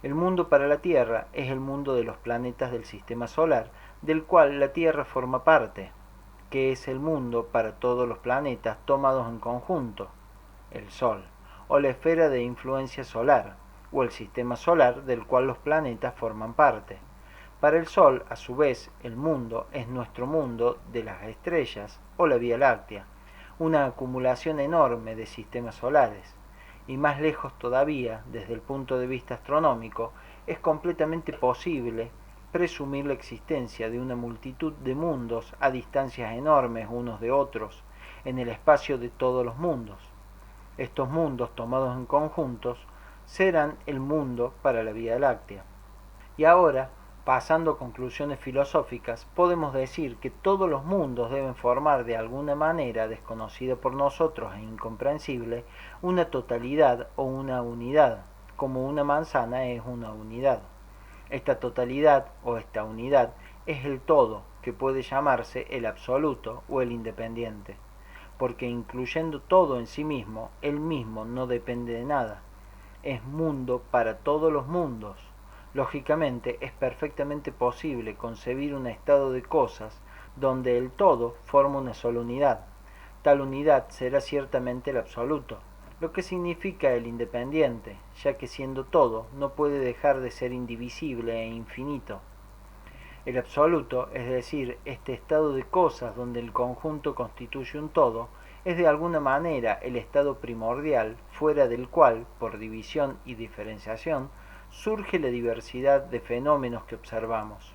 El mundo para la Tierra es el mundo de los planetas del sistema solar, del cual la Tierra forma parte. ¿Qué es el mundo para todos los planetas tomados en conjunto? El Sol, o la esfera de influencia solar, o el sistema solar del cual los planetas forman parte. Para el Sol, a su vez, el mundo es nuestro mundo de las estrellas, o la Vía Láctea, una acumulación enorme de sistemas solares. Y más lejos todavía, desde el punto de vista astronómico, es completamente posible presumir la existencia de una multitud de mundos a distancias enormes unos de otros, en el espacio de todos los mundos. Estos mundos tomados en conjuntos serán el mundo para la Vía Láctea. Y ahora, pasando a conclusiones filosóficas, podemos decir que todos los mundos deben formar de alguna manera desconocida por nosotros e incomprensible una totalidad o una unidad, como una manzana es una unidad. Esta totalidad o esta unidad es el todo, que puede llamarse el absoluto o el independiente, porque incluyendo todo en sí mismo, él mismo no depende de nada. Es mundo para todos los mundos. Lógicamente, es perfectamente posible concebir un estado de cosas donde el todo forma una sola unidad. Tal unidad será ciertamente el absoluto, lo que significa el independiente, ya que siendo todo, no puede dejar de ser indivisible e infinito. El absoluto, es decir, este estado de cosas donde el conjunto constituye un todo, es de alguna manera el estado primordial fuera del cual, por división y diferenciación, surge la diversidad de fenómenos que observamos.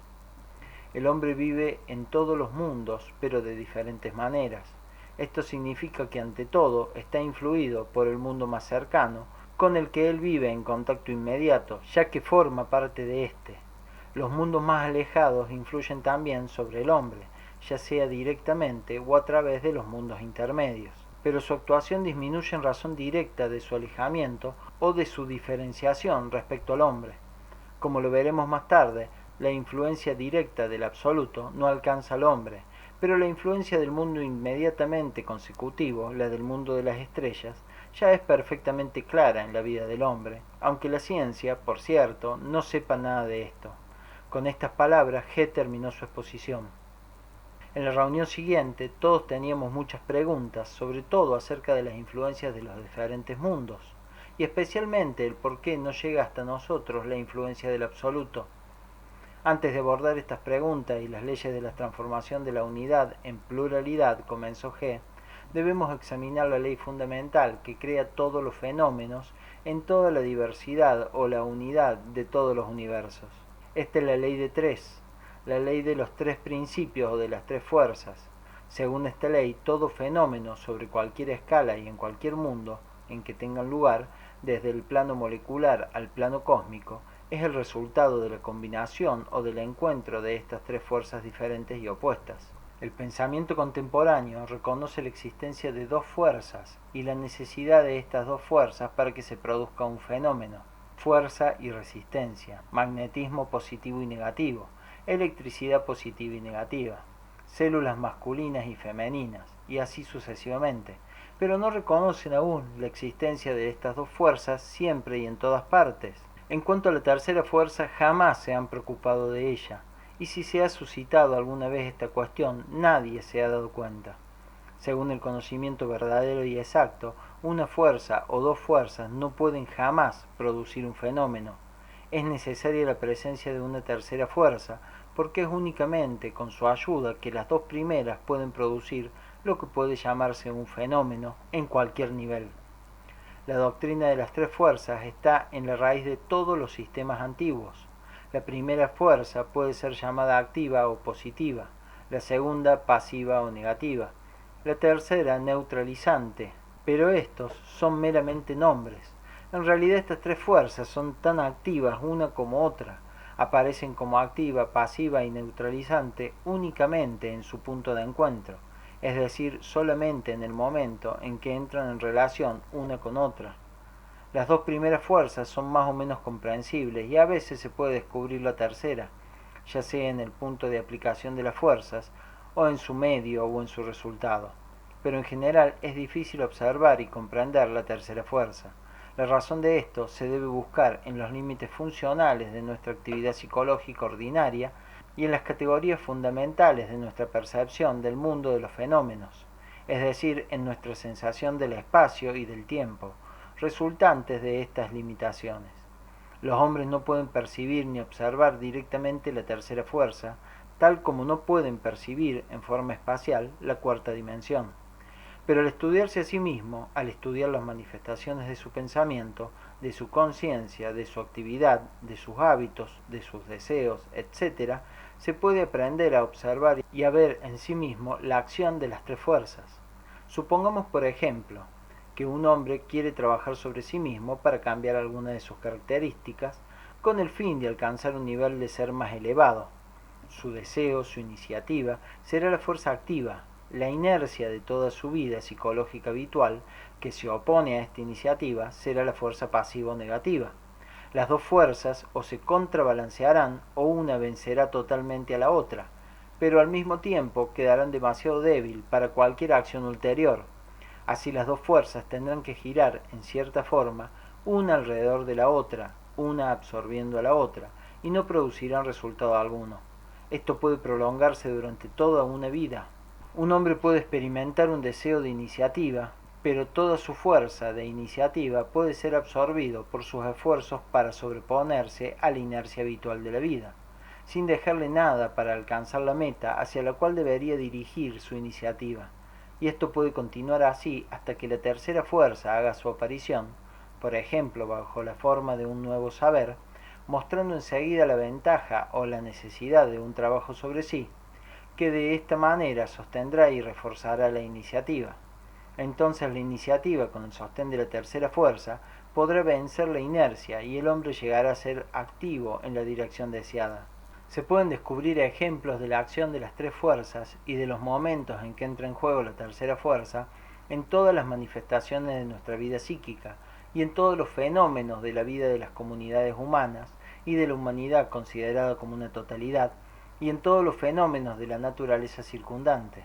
El hombre vive en todos los mundos, pero de diferentes maneras. Esto significa que ante todo está influido por el mundo más cercano, con el que él vive en contacto inmediato, ya que forma parte de éste. Los mundos más alejados influyen también sobre el hombre, ya sea directamente o a través de los mundos intermedios, pero su actuación disminuye en razón directa de su alejamiento o de su diferenciación respecto al hombre. Como lo veremos más tarde, la influencia directa del absoluto no alcanza al hombre, pero la influencia del mundo inmediatamente consecutivo, la del mundo de las estrellas, ya es perfectamente clara en la vida del hombre, aunque la ciencia, por cierto, no sepa nada de esto. Con estas palabras, G terminó su exposición. En la reunión siguiente, todos teníamos muchas preguntas, sobre todo acerca de las influencias de los diferentes mundos, y especialmente el por qué no llega hasta nosotros la influencia del absoluto. Antes de abordar estas preguntas y las leyes de la transformación de la unidad en pluralidad, comenzó G, debemos examinar la ley fundamental que crea todos los fenómenos en toda la diversidad o la unidad de todos los universos. Esta es la ley de tres, la ley de los tres principios o de las tres fuerzas. Según esta ley, todo fenómeno sobre cualquier escala y en cualquier mundo en que tengan lugar, desde el plano molecular al plano cósmico, es el resultado de la combinación o del encuentro de estas tres fuerzas diferentes y opuestas. El pensamiento contemporáneo reconoce la existencia de dos fuerzas y la necesidad de estas dos fuerzas para que se produzca un fenómeno: fuerza y resistencia, magnetismo positivo y negativo, electricidad positiva y negativa, células masculinas y femeninas, y así sucesivamente, pero no reconocen aún la existencia de estas dos fuerzas siempre y en todas partes. En cuanto a la tercera fuerza, jamás se han preocupado de ella, y si se ha suscitado alguna vez esta cuestión, nadie se ha dado cuenta. Según el conocimiento verdadero y exacto, una fuerza o dos fuerzas no pueden jamás producir un fenómeno. Es necesaria la presencia de una tercera fuerza, porque es únicamente con su ayuda que las dos primeras pueden producir lo que puede llamarse un fenómeno en cualquier nivel. La doctrina de las tres fuerzas está en la raíz de todos los sistemas antiguos. La primera fuerza puede ser llamada activa o positiva, la segunda pasiva o negativa, la tercera neutralizante, pero estos son meramente nombres. En realidad estas tres fuerzas son tan activas una como otra, aparecen como activa, pasiva y neutralizante únicamente en su punto de encuentro, es decir, solamente en el momento en que entran en relación una con otra. Las dos primeras fuerzas son más o menos comprensibles y a veces se puede descubrir la tercera, ya sea en el punto de aplicación de las fuerzas, o en su medio o en su resultado. Pero en general es difícil observar y comprender la tercera fuerza. La razón de esto se debe buscar en los límites funcionales de nuestra actividad psicológica ordinaria y en las categorías fundamentales de nuestra percepción del mundo de los fenómenos, es decir, en nuestra sensación del espacio y del tiempo, resultantes de estas limitaciones. Los hombres no pueden percibir ni observar directamente la tercera fuerza, tal como no pueden percibir en forma espacial la cuarta dimensión. Pero al estudiarse a sí mismo, al estudiar las manifestaciones de su pensamiento, de su conciencia, de su actividad, de sus hábitos, de sus deseos, etc., se puede aprender a observar y a ver en sí mismo la acción de las tres fuerzas. Supongamos, por ejemplo, que un hombre quiere trabajar sobre sí mismo para cambiar alguna de sus características con el fin de alcanzar un nivel de ser más elevado. Su deseo, su iniciativa, será la fuerza activa. La inercia de toda su vida psicológica habitual, que se opone a esta iniciativa, será la fuerza pasiva o negativa. Las dos fuerzas o se contrabalancearán o una vencerá totalmente a la otra, pero al mismo tiempo quedarán demasiado débil para cualquier acción ulterior. Así las dos fuerzas tendrán que girar en cierta forma, una alrededor de la otra, una absorbiendo a la otra, y no producirán resultado alguno. Esto puede prolongarse durante toda una vida. Un hombre puede experimentar un deseo de iniciativa, pero toda su fuerza de iniciativa puede ser absorbido por sus esfuerzos para sobreponerse a la inercia habitual de la vida, sin dejarle nada para alcanzar la meta hacia la cual debería dirigir su iniciativa. y esto puede continuar así hasta que la tercera fuerza haga su aparición, por ejemplo bajo la forma de un nuevo saber, mostrando enseguida la ventaja o la necesidad de un trabajo sobre sí, que de esta manera sostendrá y reforzará la iniciativa. Entonces la iniciativa, con el sostén de la tercera fuerza, podrá vencer la inercia y el hombre llegará a ser activo en la dirección deseada. Se pueden descubrir ejemplos de la acción de las tres fuerzas y de los momentos en que entra en juego la tercera fuerza en todas las manifestaciones de nuestra vida psíquica y en todos los fenómenos de la vida de las comunidades humanas y de la humanidad considerada como una totalidad y en todos los fenómenos de la naturaleza circundante.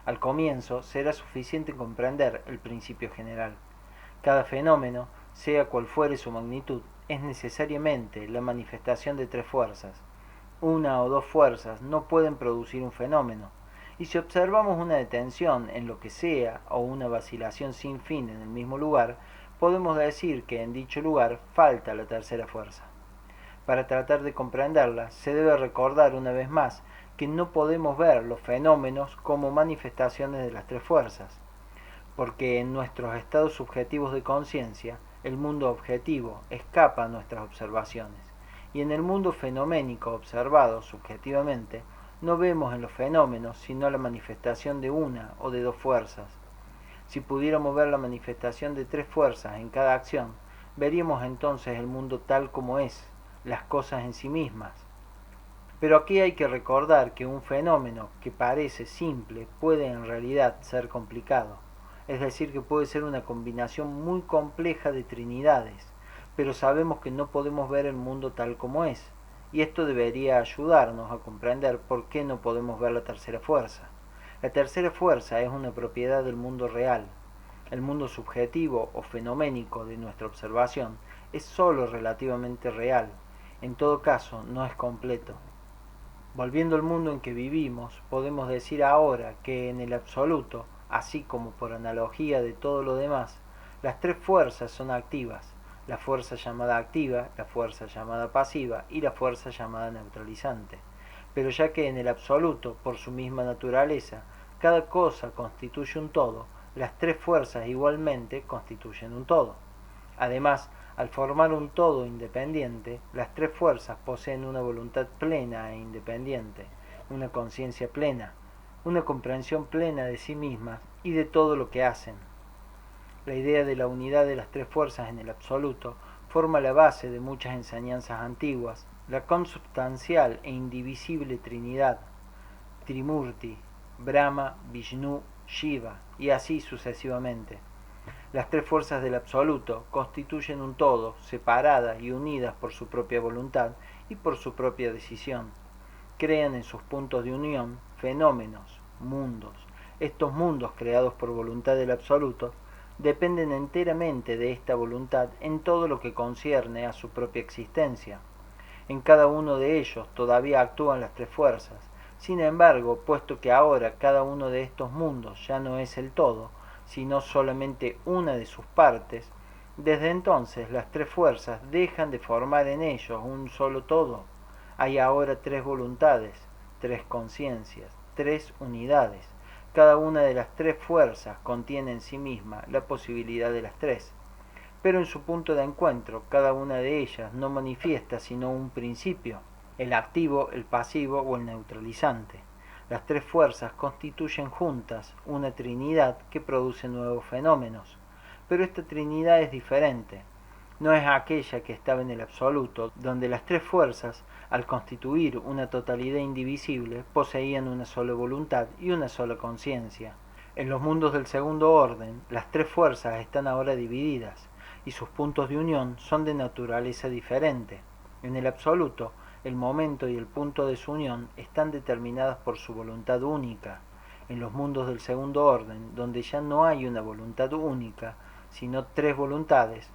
Al comienzo será suficiente comprender el principio general. Cada fenómeno, sea cual fuere su magnitud, es necesariamente la manifestación de tres fuerzas. Una o dos fuerzas no pueden producir un fenómeno, y si observamos una detención en lo que sea o una vacilación sin fin en el mismo lugar, podemos decir que en dicho lugar falta la tercera fuerza. Para tratar de comprenderla, se debe recordar una vez más que no podemos ver los fenómenos como manifestaciones de las tres fuerzas, porque en nuestros estados subjetivos de conciencia, el mundo objetivo escapa a nuestras observaciones, y en el mundo fenoménico observado subjetivamente, no vemos en los fenómenos sino la manifestación de una o de dos fuerzas. Si pudiéramos ver la manifestación de tres fuerzas en cada acción, veríamos entonces el mundo tal como es, las cosas en sí mismas. Pero aquí hay que recordar que un fenómeno que parece simple puede en realidad ser complicado, es decir, que puede ser una combinación muy compleja de trinidades, pero sabemos que no podemos ver el mundo tal como es, y esto debería ayudarnos a comprender por qué no podemos ver la tercera fuerza. La tercera fuerza es una propiedad del mundo real. El mundo subjetivo o fenoménico de nuestra observación es sólo relativamente real, en todo caso no es completo. Volviendo al mundo en que vivimos, podemos decir ahora que en el absoluto, así como por analogía de todo lo demás, las tres fuerzas son activas, la fuerza llamada activa, la fuerza llamada pasiva y la fuerza llamada neutralizante. Pero ya que en el absoluto, por su misma naturaleza, cada cosa constituye un todo, las tres fuerzas igualmente constituyen un todo. Además, al formar un todo independiente, las tres fuerzas poseen una voluntad plena e independiente, una conciencia plena, una comprensión plena de sí mismas y de todo lo que hacen. La idea de la unidad de las tres fuerzas en el absoluto forma la base de muchas enseñanzas antiguas, la consubstancial e indivisible Trinidad, Trimurti, Brahma, Vishnu, Shiva, y así sucesivamente. Las tres fuerzas del absoluto constituyen un todo, separadas y unidas por su propia voluntad y por su propia decisión. Crean en sus puntos de unión fenómenos, mundos. Estos mundos creados por voluntad del absoluto dependen enteramente de esta voluntad en todo lo que concierne a su propia existencia. En cada uno de ellos todavía actúan las tres fuerzas. Sin embargo, puesto que ahora cada uno de estos mundos ya no es el todo, sino solamente una de sus partes, desde entonces las tres fuerzas dejan de formar en ellos un solo todo. Hay ahora tres voluntades, tres conciencias, tres unidades. Cada una de las tres fuerzas contiene en sí misma la posibilidad de las tres. Pero en su punto de encuentro, cada una de ellas no manifiesta sino un principio, el activo, el pasivo o el neutralizante. Las tres fuerzas constituyen juntas una trinidad que produce nuevos fenómenos, pero esta trinidad es diferente. No es aquella que estaba en el absoluto, donde las tres fuerzas, al constituir una totalidad indivisible, poseían una sola voluntad y una sola conciencia. En los mundos del segundo orden, las tres fuerzas están ahora divididas, y sus puntos de unión son de naturaleza diferente. En el absoluto, el momento y el punto de su unión están determinados por su voluntad única. En los mundos del segundo orden, donde ya no hay una voluntad única, sino tres voluntades,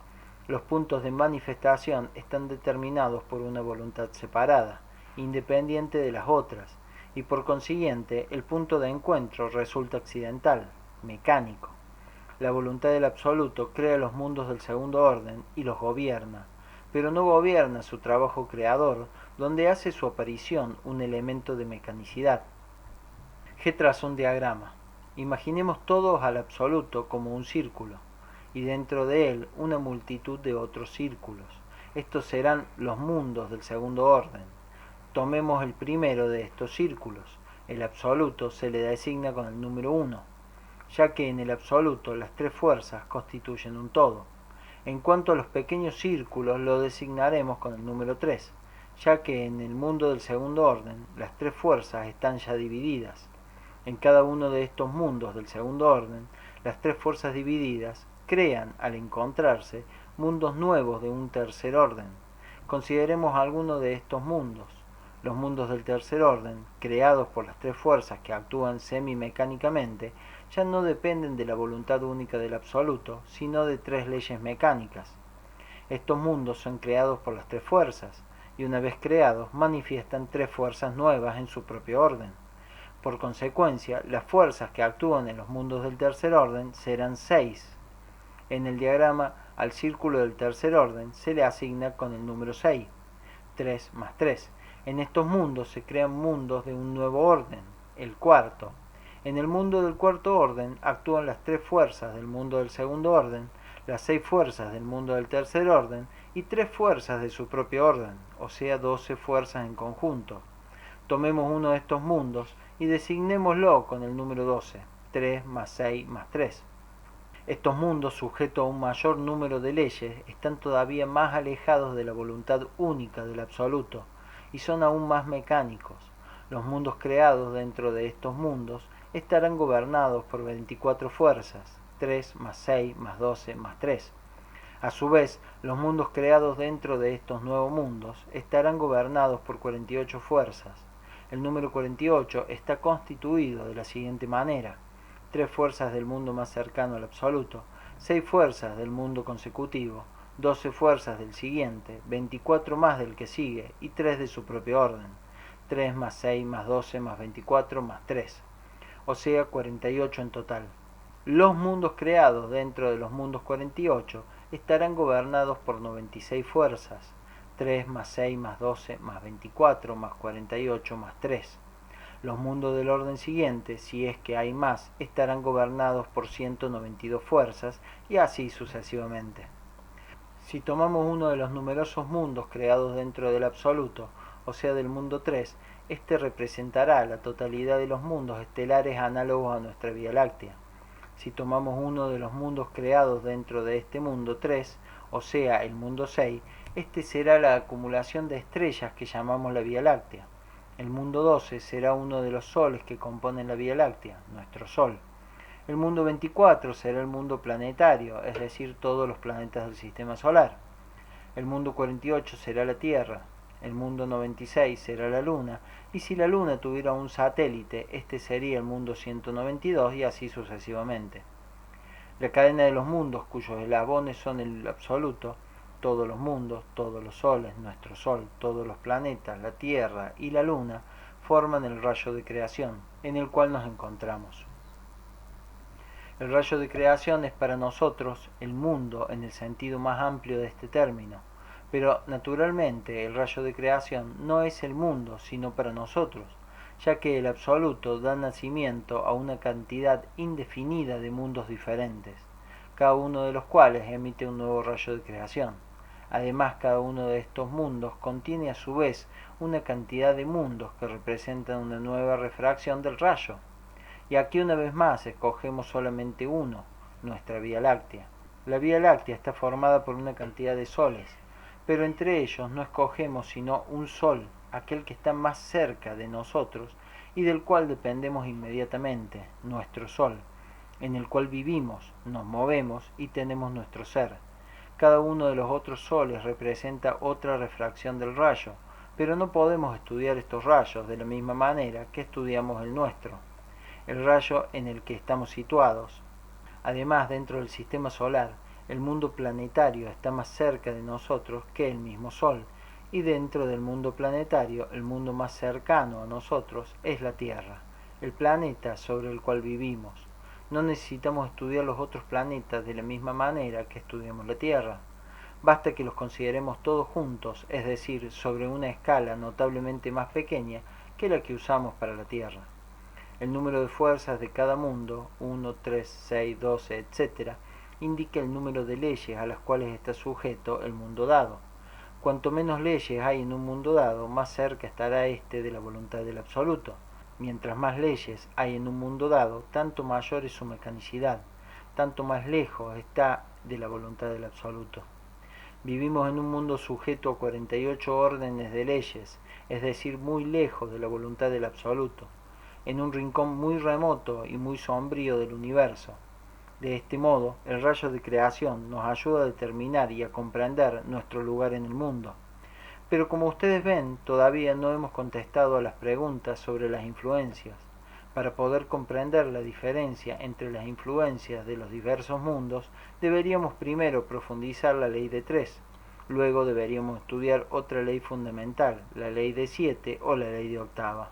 los puntos de manifestación están determinados por una voluntad separada, independiente de las otras, y por consiguiente el punto de encuentro resulta accidental, mecánico. La voluntad del absoluto crea los mundos del segundo orden y los gobierna, pero no gobierna su trabajo creador, donde hace su aparición un elemento de mecanicidad. G trazó un diagrama. Imaginemos todos al absoluto como un círculo, y dentro de él una multitud de otros círculos. Estos serán los mundos del segundo orden. Tomemos el primero de estos círculos. El absoluto se le designa con el número 1, ya que en el absoluto las tres fuerzas constituyen un todo. En cuanto a los pequeños círculos, lo designaremos con el número 3, ya que en el mundo del segundo orden las tres fuerzas están ya divididas. En cada uno de estos mundos del segundo orden, las tres fuerzas divididas crean, al encontrarse, mundos nuevos de un tercer orden. Consideremos algunos de estos mundos. Los mundos del tercer orden, creados por las tres fuerzas que actúan semimecánicamente, ya no dependen de la voluntad única del absoluto, sino de tres leyes mecánicas. Estos mundos son creados por las tres fuerzas, y una vez creados manifiestan tres fuerzas nuevas en su propio orden. Por consecuencia, las fuerzas que actúan en los mundos del tercer orden serán 6. En el diagrama, al círculo del tercer orden se le asigna con el número 6, 3 más 3. En estos mundos se crean mundos de un nuevo orden, el cuarto. En el mundo del cuarto orden actúan las tres fuerzas del mundo del segundo orden, las 6 fuerzas del mundo del tercer orden y 3 fuerzas de su propio orden, o sea 12 fuerzas en conjunto. Tomemos uno de estos mundos y designémoslo con el número 12, 3 más 6 más 3. Estos mundos, sujetos a un mayor número de leyes, están todavía más alejados de la voluntad única del absoluto y son aún más mecánicos. Los mundos creados dentro de estos mundos estarán gobernados por 24 fuerzas, 3 más 6 más 12 más 3. A su vez, los mundos creados dentro de estos nuevos mundos estarán gobernados por 48 fuerzas. El número 48 está constituido de la siguiente manera: 3 fuerzas del mundo más cercano al absoluto, 6 fuerzas del mundo consecutivo, 12 fuerzas del siguiente, 24 más del que sigue y 3 de su propio orden. 3 más 6 más 12 más 24 más 3, o sea 48 en total. Los mundos creados dentro de los mundos 48 estarán gobernados por 96 fuerzas, 3 más 6 más 12 más 24 más 48 más 3. Los mundos del orden siguiente, si es que hay más, estarán gobernados por 192 fuerzas y así sucesivamente. Si tomamos uno de los numerosos mundos creados dentro del absoluto, o sea del mundo 3, este representará la totalidad de los mundos estelares análogos a nuestra Vía Láctea. Si tomamos uno de los mundos creados dentro de este mundo 3, o sea el mundo 6, este será la acumulación de estrellas que llamamos la Vía Láctea. El mundo 12 será uno de los soles que componen la Vía Láctea, nuestro Sol. El mundo 24 será el mundo planetario, es decir, todos los planetas del Sistema Solar. El mundo 48 será la Tierra. El mundo 96 será la Luna, y si la Luna tuviera un satélite, este sería el mundo 192 y así sucesivamente. La cadena de los mundos, cuyos eslabones son el absoluto, todos los mundos, todos los soles, nuestro Sol, todos los planetas, la Tierra y la Luna, forman el rayo de creación, en el cual nos encontramos. El rayo de creación es para nosotros el mundo en el sentido más amplio de este término, pero naturalmente el rayo de creación no es el mundo, sino para nosotros, ya que el absoluto da nacimiento a una cantidad indefinida de mundos diferentes, cada uno de los cuales emite un nuevo rayo de creación. Además, cada uno de estos mundos contiene a su vez una cantidad de mundos que representan una nueva refracción del rayo. Y aquí una vez más escogemos solamente uno, nuestra Vía Láctea. La Vía Láctea está formada por una cantidad de soles, pero entre ellos no escogemos sino un sol, aquel que está más cerca de nosotros y del cual dependemos inmediatamente, nuestro Sol, en el cual vivimos, nos movemos y tenemos nuestro ser. Cada uno de los otros soles representa otra refracción del rayo, pero no podemos estudiar estos rayos de la misma manera que estudiamos el nuestro, el rayo en el que estamos situados. Además, dentro del sistema solar, el mundo planetario está más cerca de nosotros que el mismo Sol, y dentro del mundo planetario, el mundo más cercano a nosotros es la Tierra, el planeta sobre el cual vivimos. No necesitamos estudiar los otros planetas de la misma manera que estudiamos la Tierra. Basta que los consideremos todos juntos, es decir, sobre una escala notablemente más pequeña que la que usamos para la Tierra. El número de fuerzas de cada mundo, 1, 3, 6, 12, etc., indica el número de leyes a las cuales está sujeto el mundo dado. Cuanto menos leyes hay en un mundo dado, más cerca estará éste de la voluntad del absoluto. Mientras más leyes hay en un mundo dado, tanto mayor es su mecanicidad, tanto más lejos está de la voluntad del absoluto. Vivimos en un mundo sujeto a 48 órdenes de leyes, es decir, muy lejos de la voluntad del absoluto, en un rincón muy remoto y muy sombrío del universo. De este modo, el rayo de creación nos ayuda a determinar y a comprender nuestro lugar en el mundo. Pero como ustedes ven, todavía no hemos contestado a las preguntas sobre las influencias. Para poder comprender la diferencia entre las influencias de los diversos mundos, deberíamos primero profundizar la ley de 3. Luego deberíamos estudiar otra ley fundamental, la ley de 7 o la ley de octava.